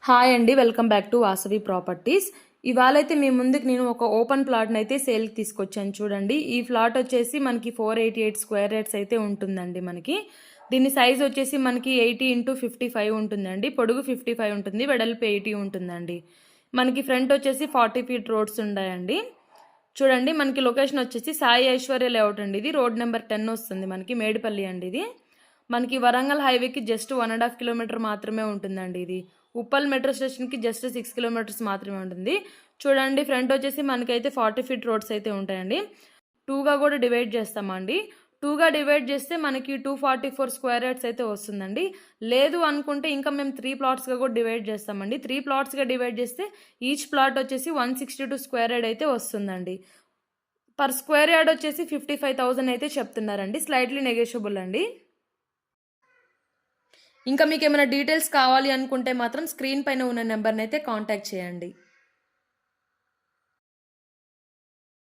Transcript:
Hi అండి, welcome back to Vasavi properties. ఇవాళైతే మీ ముందుకు నేను ఒక ఓపెన్ ప్లాట్ని అయితే సేల్కి తీసుకొచ్చాను. చూడండి, ఈ ఫ్లాట్ వచ్చేసి మనకి 488 స్క్వేర్ యార్డ్స్ అయితే ఉంటుందండి. మనకి దీని సైజ్ వచ్చేసి మనకి 80x55 ఉంటుందండి. పొడుగు 55 ఉంటుంది, వెడల్పు 80 ఉంటుందండి. మనకి ఫ్రంట్ వచ్చేసి 40 ఫీట్ రోడ్స్ ఉన్నాయండి. చూడండి, మనకి లొకేషన్ వచ్చేసి సాయి ఐశ్వర్య లేఅవుట్ అండి. ఇది రోడ్ నెంబర్ 10 వస్తుంది, మనకి మేడిపల్లి అండి. ఇది మనకి వరంగల్ హైవేకి జస్ట్ 1.5 కిలోమీటర్ మాత్రమే ఉంటుందండి. ఇది ఉప్పల్ మెట్రో స్టేషన్కి జస్ట్ 6 కిలోమీటర్స్ మాత్రమే ఉంటుంది. చూడండి, ఫ్రంట్ వచ్చేసి మనకైతే 40 ఫీట్ రోడ్స్ అయితే ఉంటాయండి. 2గా కూడా డివైడ్ చేస్తామండి. 2గా డివైడ్ చేస్తే మనకి 244 స్క్వేర్ యార్డ్స్ అయితే వస్తుందండి. లేదు అనుకుంటే ఇంకా మేము 3 ప్లాట్స్గా కూడా డివైడ్ చేస్తామండి. 3 ప్లాట్స్గా డివైడ్ చేస్తే ఈచ్ ప్లాట్ వచ్చేసి 162 స్క్వేర్ యార్డ్ అయితే వస్తుందండి. పర్ స్క్వేర్ యార్డ్ వచ్చేసి 55,000 అయితే చెప్తున్నారండి. స్లైట్లీ నెగోషియబుల్ అండి. ఇంకా మీకు ఏమైనా డీటెయిల్స్ కావాలి అనుకుంటే మాత్రం స్క్రీన్ పైన ఉన్న నెంబర్ని అయితే కాంటాక్ట్ చేయండి.